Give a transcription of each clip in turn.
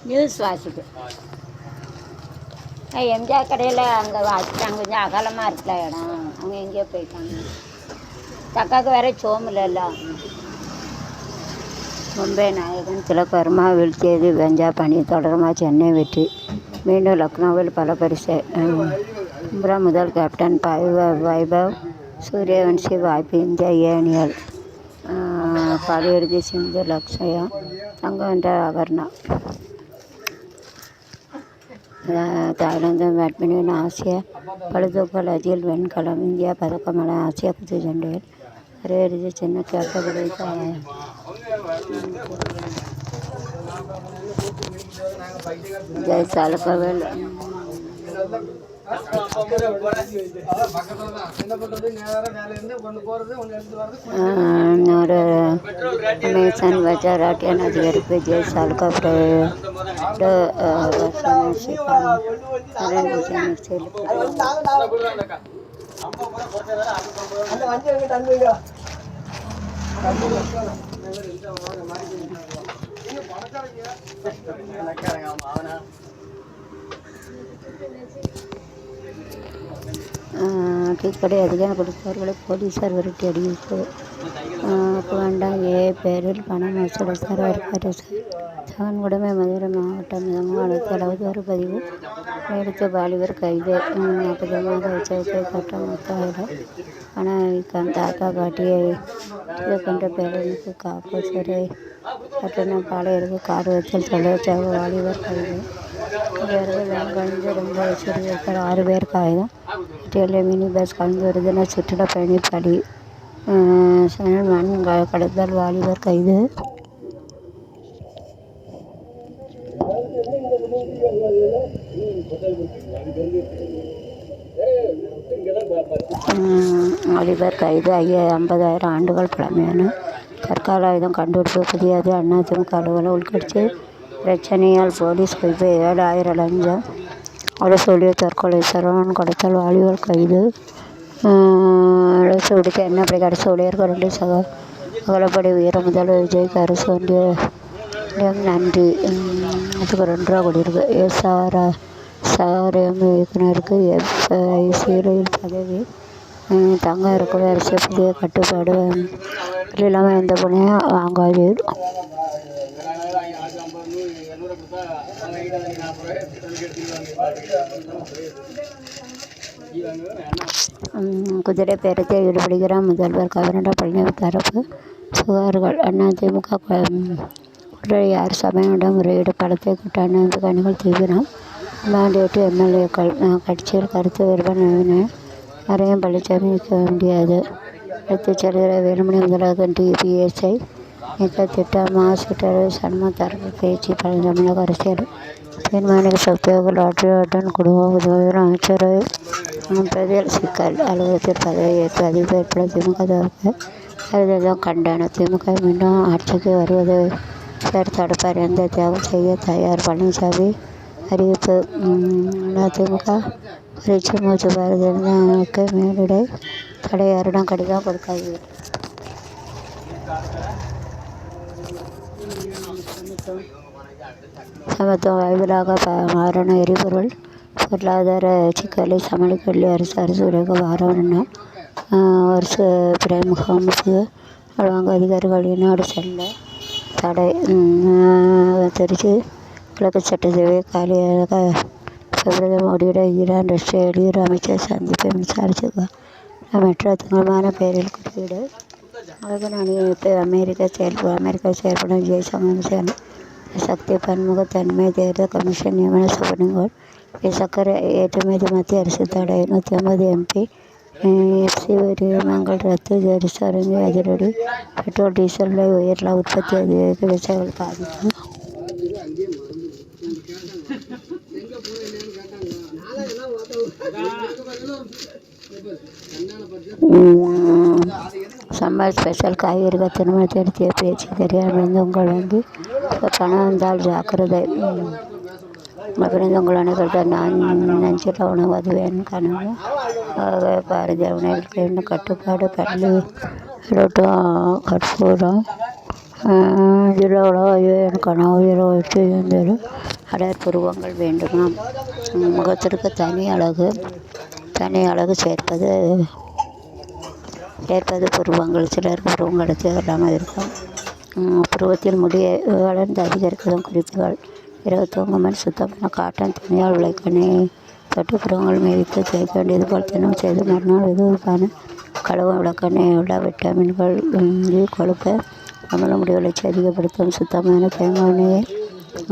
News வாசிப்பு. எம்ஜிஆர் கடையில் அங்கே வாசிட்டாங்க. கொஞ்சம் அகலமாக இருக்குல்ல இடம், அவங்க எங்கேயோ போயிட்டாங்க. தக்காவுக்கு வேற சோமில்ல. மும்பை நாயகன் திலக் வர்மா வீழ்த்தியது கஞ்சா பணி தொடருமா சென்னை வெற்றி. மீண்டும் லக்னோவில் பல பரிசு. பும்ரா முதல் கேப்டன் வைபவ் சூரியவன்ஷி வாய்ப்பு இந்திய ஏ அணியால். காலிறுதி சிந்து லக்ஷயா தங்கம் வென்ற அபர்ணா. தாய்லாந்து பேட்மிண்டன் ஆசிய பளுதூக்கல் அஜில் வெண்கலம். இந்தியா பதக்கமல ஆசிய குத்துச்சண்டையில் அரையிறுதி சின்ன கேட்டபடி. ஜெய்சால்கோவில் அமேசான் பஜாராட்டியன் அதிகரிப்பு. ஜெய்சால்கோ டீக்கடை அதிகம் கொடுத்தவர்களை போலீசார் விரட்டி அறிவிப்பு. வேண்டாம் ஏ பேரில் பணம் வசூல் சர்வதேச சவன்குடமை. மதுரை மாவட்டம் மிதமானத்து 60 பதிவு எடுத்த வாலிபர் கைது. 40 மாத உச்சத்தை கட்ட மொத்த பணவீக்கம். தாத்தா பாட்டியை கொண்ட பேரனுக்கு காப்பு சிறை கட்டணம். பாளையருக்கு கார் வச்சல் தொலைச்சாக வாலிபர் கைது. வேன் கழிந்து 2 சிறுவர்கள் 6 பேர் காயம். பட்டியலில் மினி பஸ் கலந்து வருதுன சுற்றுலா பயணி பலி. மண் கடத்தல் வாலிபர் கைது. வாலிபர் கைது. 50,000 ஆண்டுகள் பழமையான கற்கால ஆயுதம் கண்டுபிடிப்பு. புதியது. அதிமுக அலுவலகம் உள்கட்சி பிரச்சனையால் போலீஸ் குவிப்பு. 7,000 லஞ்சம் அரசு தற்கொலை. சரவணன் கடத்தல் வாலிபர் கைது. அரசு உடிக்க என்ன அப்படி அரசு ஊழியர்கள் 2 அகலப்படி உயர முதல்வர் விஜய்க்கு அரசு வண்டியம் நன்றி. அதுக்கு 2 ரூபா கூடியிருக்கு. எஸ்ஆர்எம் இயக்குனருக்கு எஃப்ஐசியில் பதவி. தங்கம் இருக்கிற அரசு புதிய கட்டுப்பாடு. இல்லாமல் எந்த பொண்ணையும் வாங்காது. குதிரை பேரத்தை ஈடுபடுகிறார் முதல்வர். கவர்னர் பழனிசாமி தரப்பு புகார்கள். அதிமுக குற்றவாளி சபையிடம் முறையீடு. படத்தை கூட்ட அதிமுக அணிகள் தீவிரம். மாண்டேட்டு எம்எல்ஏக்கள் கட்சியில் கருத்து வேறுபாடு. யாரையும் பழனிசாமி நிற்க முடியாது. எடுத்துச் செல்கிற வேலுமணி முதலாக டிபிஎஸ்ஐ நீக்க திட்டம். மாசிட்டர் சண்முக தரப்பு பேச்சு. தமிழக அரசியல் தீர்மானிக்க சக்தியாக லாட்டரியுடன் குடும்பம். உதவியுடன் அமைச்சரவை பதில் சிக்கல். அலுவலகத்தில் பதவி ஏற்பு அதிபர் திமுக தரப்பு கண்டனம். திமுக மீண்டும் ஆட்சிக்கு வருவதை யார் தடுப்பார்? எந்த தியாகம் செய்ய தயார்? பழனிசாமி அறிவிப்பு. அதிமுக பரீட்சை மூச்சு பாரதிக்கு மேலிடை தடை. யாரிடம் கடிதம் கொடுக்காது. சமத்துவம் வாய்விலாக மாறான எரிபொருள் பொருளாதார சிக்கலை சமாளிக்கவில்லை அரசு உலக வாரம். அரசு பிரமுகமுக்கு வழங்க அதிகாரிகள் வெளிநாடு செல்ல தடை. திருச்சி கிழக்கு சட்டசபை காலியாக பிரதமர் மோடியுடன் ஈரான் ரஷ்யா வெளியுறவு அமைச்சர் சந்திப்பை விசாரிச்சு. மெட்ரோ தங்கமான பெயரில் குறியீடு. உலக அணியமைப்பு. அமெரிக்கா செயல்படும் ஜெய்சங்கர் சக்தி பன்முகத்தன்மை. தேர்தல் கமிஷன் நியமன. சுப்ரீம் கோர்ட் சக்கரை ஏற்றுமதி மத்திய அரசு தடை. 150 MP எஃப்சி உரிமங்கள் ரத்து. ஜெருசலேம் அதிரடி. பெட்ரோல் டீசல் விலை உயர்ல. உற்பத்தி அதிகரிக்க விவசாயிகள் பாதிப்பு. சம்மர் ஸ்பெஷல் காய்கறிகள் திருமணத்தை எடுத்திய பேச்சு தெரியாமல் உங்கள் வங்கி பணம் வந்தால் ஜாக்கிரதை. അഭിനന്ദനങ്ങൾ അണികളുടെ നെഞ്ചിലവണ വധുവേൻ കനവ് ഭാരതവണയിൽ കട്ടുപാട് പള്ളി ഇരട്ട கற்பூரம் என் கனவு செய்தது அடர் புருவங்கள் வேண்டுமாம். முகத்திற்கு தனி அழகு சேர்ப்பது புருவங்கள். சிலருக்கு புருவங்களுக்கு இல்லாமல் இருக்கும். புருவத்தில் முடிய வளர்ந்து அதிகரிக்கும் குறிப்புகள். இரவு தூங்குமன் சுத்தமான காட்டன் துணியால் விளைக்கணி தொட்டு புருவங்கள் மேய்த்து தேய்க்க வேண்டியது போல் தினம் செய்து மறுநாள் வெதுவுக்கான கழுவ விளக்கெண்ணெய் உள்ள விட்டமின்கள் கொழுப்ப அமல முடிவுகளை அதிகப்படுத்தும். சுத்தமான தேங்காய் எண்ணெயை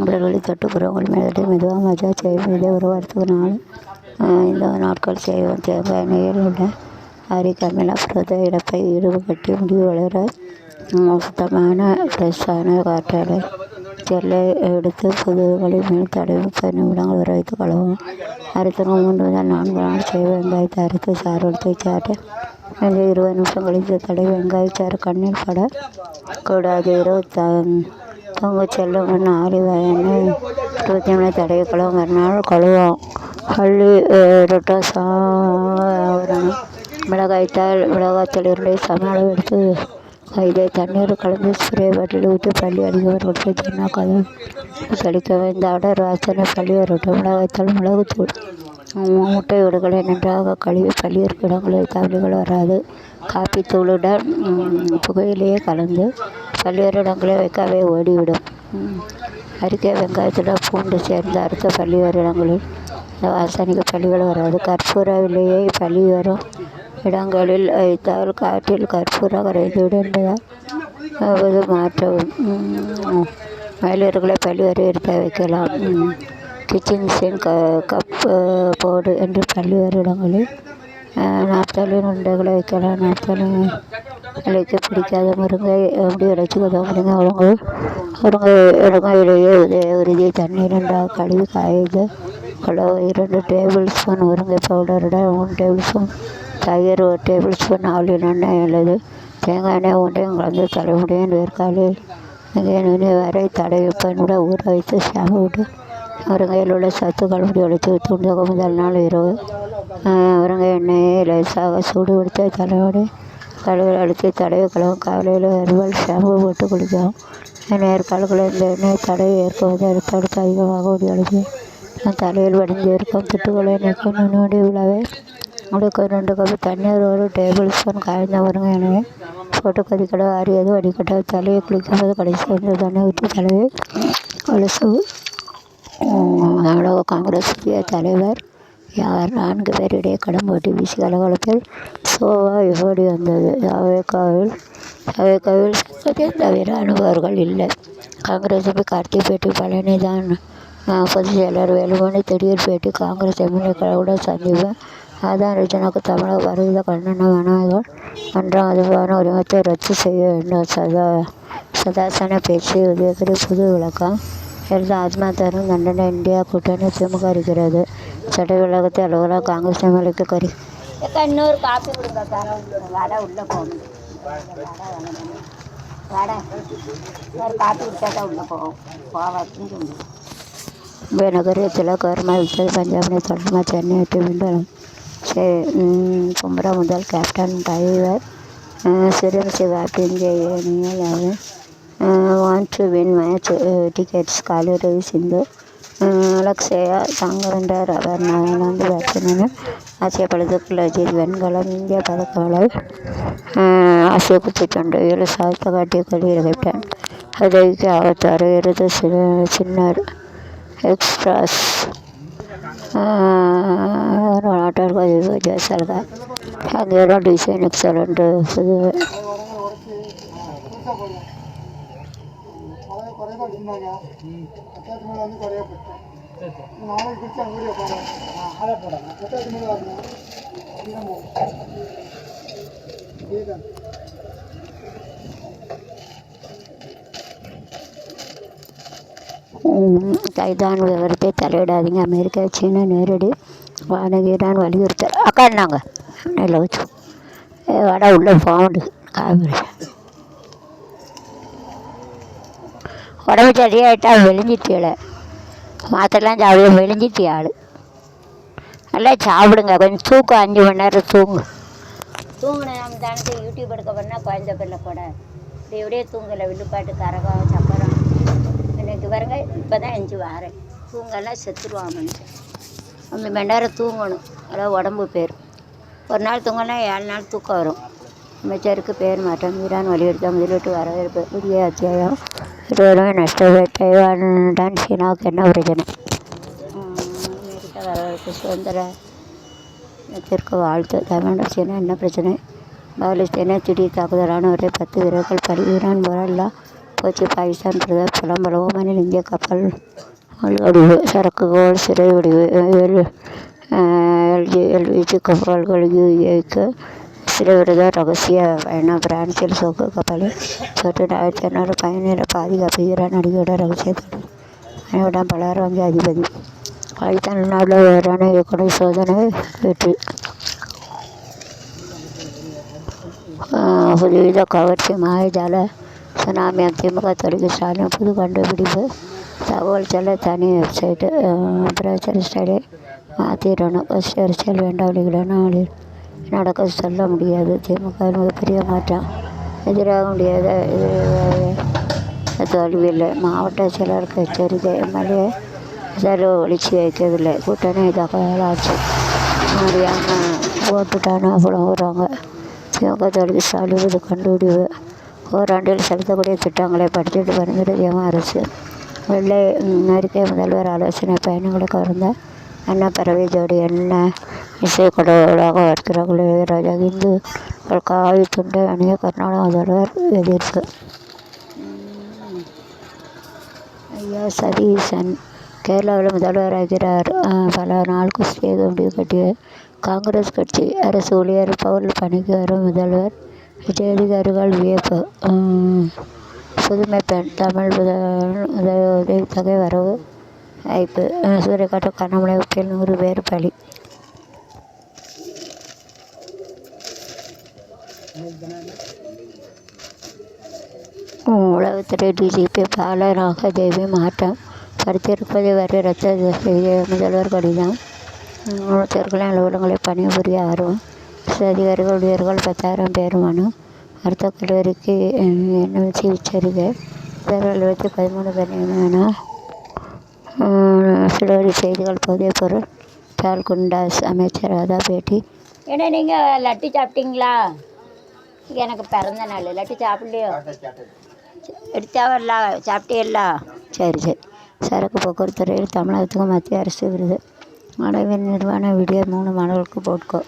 உடல்களில் தொட்டு புறங்கள் மேலே மெதுவாக மஜா செய்யும். இதே ஒரு வாரத்துக்கு இந்த நாட்கள் செய்வோம். தேங்காய் எண்ணெயில் உள்ள அரிக்கமிலா புரத இழப்பை இருவு கட்டி முடிவு வளர சுத்தமான ஃப்ரெஷ்ஷான காற்றாலை ஜெல்லை எடுத்து புதுகளை மேல் தடவி 30 நிமிடங்கள் வர வைத்து கழுவும். அரைத்தவங்க 3 முதல் 4 நாள் செய்ய வெங்காயத்தை அரைத்து சாறு எடுத்து சாட்டு 20 நிமிஷம் கழித்து தடவி வெங்காயச்சாறு கண்ணில் பட கூடாது. இரவு தூங்க செல்லும் ஆலிவ் எண்ணெய் 20 நிமிடம் தடவி கழுவும். மறுநாள் கழுவும். பள்ளி ரொட்டா சாவரணம் மிளகாய்த்தூள் 2 சம அளவு எடுத்து இதை தண்ணீர் கலந்து ஸ்ப்ரே பாட்டில் ஊற்றி பள்ளி அடிக்கவர்கள் தின்னாக்காத கழிக்க. இந்த அடர் வாசனை பள்ளி வரட்டும். மிளகாய்த்தூள் மிளகுத்தூள் முட்டை உடுகளை நன்றாக கழுவி பள்ளி இருக்கிற இடங்களில் தவறுகள் வராது. காப்பி தூளுடன் புகையிலேயே கலந்து பல்வேறு இடங்களே வைக்கவே ஓடிவிடும். அரிக்கை வெங்காயத்தில் பூண்டு சேர்ந்து அறுத்த பள்ளிவேறு இடங்களில் இந்த வாசனைக்கு பள்ளிகள் வராது. கற்பூர விலையை பள்ளி வரும் இடங்களில் வைத்தால் காற்றில் கற்பூரம் கரைந்துவிடும் என்பதால் மாற்றவும். மயிலர்களை பள்ளி வரை எடுத்து வைக்கலாம். கிச்சன் சிங் கப் போர்டு என்று பல்வேறு இடங்களில் நாற்காலியின் உருண்டைகளை வைக்கலாம். நாற்காலி விலைக்கு பிடிக்காத முருங்கை முடி உடைச்சி முருங்கை முருங்கையிலேயே உறுதியை தண்ணீர் நன்றாக கழுவி காய்ந்து கழுவ. 2 டேபிள் ஸ்பூன் முருங்கை பவுடருடன் 3 டேபிள் ஸ்பூன் தயிர், 1 டேபிள் ஸ்பூன் ஆலிவ் எண்ணெய் அல்லது தேங்காய் எண்ணெய் ஒன்றையும் கலந்து தலைமுடியின் வேர்க்காலில் நுனி வரை தடவி 30 நிமிடம் ஊற வைத்து ஷாம்பு விட்டு முருங்கையில் உள்ள சத்துக்கள் முடி உடைத்து தூண்டுக. முதல் நாள் இரவு முருங்கை எண்ணெயை லேசாக சூடுபடுத்த தலைமுடி கழுவில் அடித்து தடவி கழுவும். காலையில் ஹெர்பல் ஷாம்பு போட்டு குளிக்கவும். நேர்கால்களை இந்த எண்ணெய் தடவி ஏற்குவது அடுத்தடுத்து அதிகமாக முடி அடித்து தலையில் வடிந்து இருக்கும் திட்டுகளை நீக்கும். நுண்ணுடி விழாவை முடுக்க 2 கப் தண்ணீர் 1 டேபிள் ஸ்பூன் காய்ந்த முருங்கை எண்ணெயை போட்டு கொதிக்கட ஆறியது வடிகட்ட. தலையை குளிக்கும்போது கடைசி கொஞ்சம் தண்ணீர் ஊற்றி தலையை அலசு. தமிழக காங்கிரஸ் புதிய தலைவர் யார்? 4 பேர் இடையே கடும் போட்டி வீசி கலகலப்பில் சோவா எப்படி வந்தது? அவைக்காவில் தவிர அனுபவர்கள் இல்லை. காங்கிரஸ் எம்பி கார்த்திக் பேட்டி. பழனி தான் பொதுச் செயலர் வேலுமணி திடீர் பேட்டி. காங்கிரஸ் எம்எல்ஏக்களுடன் சந்திப்பு. ஆதான் ரிஜனுக்கு தமிழக பாரதிய கண்டன மாணவர்கள் மன்றம் அதுவான உரிமத்தை ரத்து செய்ய வேண்டும். சதாசன பேச்சு. உதயகிரி புது விளக்கம். எழுத ஆத்மா தரும் தண்டனை. இந்தியா கூட்டணி திமுக இருக்கிறது. சட்ட விளக்கத்தை அலுவலகம் காங்கிரஸ் எம்எல்ஏக்கு கறி. இன்னொரு காப்பி கொடுங்க. வடை உள்ளே போகணும். ஒரு காப்பி விட்டா தான் உள்ளே போவாதுன்னு நகரத்தில் கவர்மெண்ட் விட்டது. பஞ்சாபினை தொடர்மா சென்னை விட்டு மீண்டும் பும்ரா முதல் கேப்டன் டிரைவர் சிவகாபி இந்திய want to win match tickets. காலி ரவி சிந்து அலக்ஷயா தங்கவென்றார். அவர் நாகாலாந்து பேட்ஸ்மேன். ஆசிய பதக்கத்தில் அஜித் வெண்கலம். இந்திய பதக்கங்களை ஆசிய குத்துச்சண்டை 7 சாதித்த காட்டிய கல்வி கேப்டன் உதவிக்கு ஆபத்தாறு. இறுதி சின்னர் எக்ஸ்பிரஸ் நாட்டார்கள் ஜெயசல்கா அங்கேயும் டிசைன் எக்ஸலண்ட். கைதான் விவரத்தை தலையிடாதீங்க. அமெரிக்கா சீனா நேரடி வானகீரான் வலியுறுத்தல். அக்காண்டாங்க நெல்லை வச்சு வடை உள்ள பவுண்டு காவிரி உடம்பு சரியாயிட்டா வெளிஞ்சிட்டீல மாத்திரைலாம் சாப்பிட மெலிஞ்சிட்டு ஆள். நல்லா சாப்பிடுங்க, கொஞ்சம் தூக்கம் 5 மணி நேரம் தூங்கின நம்ம தானே யூடியூப் எடுக்க பண்ணால் குழந்த பிள்ளை கூட இப்படியே தூங்கலை. வில்லுப்பாட்டு கரகம் சக்கரம் எனக்கு பாருங்க இப்போ தான் எஞ்சி வாரேன். தூங்கலாம் செத்துருவான் மனுஷன். 5 மணி நேரம் தூங்கணும், அதாவது உடம்பு பேர். ஒரு நாள் தூங்கினா 7 நாள் தூக்கம் வரும். அமைச்சருக்கு பேர் மாற்றம் ஈரான் வலியுறுத்த முதலீட்டு வரவேற்பு. புதிய அத்தியாயம் 20 நஷ்டவே. தைவானுடன் சீனாவுக்கு என்ன பிரச்சனை? அமெரிக்கா வரவேற்பு. சுதந்திரத்திற்கு வாழ்த்து. தைவானுடன் சீனா என்ன பிரச்சனை? பாலஸ்தீன திடீர் தாக்குதல். ராணுவத்தை 10 வீரர்கள் பலி. ஈரான் போரெல்லாம் போச்சு. பாகிஸ்தான் பிரதமர் புலம்பல். ஓமனில் இந்திய கப்பல் வடிவு. சரக்குகள் சிறை வடிவு. எல்ஜி கப்பல்கள் யுஏக்கு சிறைவிடுத ரகசிய பயணம். பிரான்சில் சோக்கு கப்பலில் சொட்டு 1600 பயணியர் பாதுகாப்பு. ஈரான் நடிகையோட ரகசியத்தோடு அனைவரிடம் பலர் வங்கி அதிபதி. பாகிஸ்தான் உள்நாட்டில் வேறான இயக்குநர் சோதனை வெற்றி. புதுவித கவர்ச்சி மாயஜால சுனாமி. திமுக தொழில் ஸ்டாலின் புது கண்டுபிடிப்பு. தகவல் சொல்ல தனி வெப்சைட்டு. பிரச்சனை ஸ்டைலை மாற்றிடணும். ஃபஸ்ட் அரசியல் வேண்டாம் நடக்க சொல்ல முடியாது. திமுக மிகப்பெரிய மாற்றம். எதிராக முடியாத தோல்வியில்லை. மாவட்ட செயலருக்கு எச்சரிக்கை. எம்எல்ஏ செலவு ஒழிச்சு வைக்கவில்லை. கூட்டணி தகவல் ஆட்சி மாறியாமல் ஓட்டுட்டானா புலம்புறாங்க. திமுக தொழில் ஸ்டாலின் இது கண்டுபிடிவு. ஓராண்டில் செலுத்தக்கூடிய திட்டங்களை பட்ஜெட் பரிந்துரையாம அரசு. வெள்ளை அறிக்கை. முதல்வர் ஆலோசனை. பயணங்களை கவர்ந்த அன்னப்பறவை ஜோடி என்ன இசை கொடவர்களாக வருகிறார்கள். இளையராஜா. இந்துக்கள் காவி துண்டை அணிய கர்நாடக முதல்வர் எதிர்ப்பு. ஐயா சதீசன் கேரளாவில் முதல்வராகிறார். பல நாள் குஸ்தியாக முடிவு கட்டிய காங்கிரஸ் கட்சி. அரசு ஊழியர் பவுல் பணிக்கு வரும் முதல்வர். விஜய் அதிகாரிகள் வியப்பு. புதுமை பெண் தமிழ் உதவித்தொகை வரவு வாய்ப்பு. சூரியக்காற்று கனமழை. உப்பில் 100 பேர் பலி. உளவுத்துறை டிஜிபி பாலநாகதேவி மாற்றம். படுத்திருப்பதை வரை ரத்த செய்ய முதல்வர் கடிதம். உளவுத்துறைகளின் அலுவலகங்களில் பணிபுரிய ஆர்வம். அதிகாரிகள் ஊழியர்கள் 10,000 பேர் மனு. மருத்துவக் கல்லூரிக்கு என்எம்சி எச்சரிக்கை. முதல்வர் 13 பேர் நியமனம். சிலவரி செய்திகள். போதைப் பொருள் பால் குண்டாஸ். அமைச்சர் ராதா பேட்டி. ஏன்னா நீங்கள் லட்டு சாப்பிட்டீங்களா? எனக்கு பிறந்த நாள். லட்டு சாப்பிட்லையோ? எடுத்தாவல்ல சாப்பிட்டேல்ல? சரி. சரக்கு போக்குவரத்து துறையில் தமிழகத்துக்கு மத்திய அரசு விருது. மாணவியின் நிர்வாண வீடியோ 3 மாணவர்களுக்கு போட்கோ.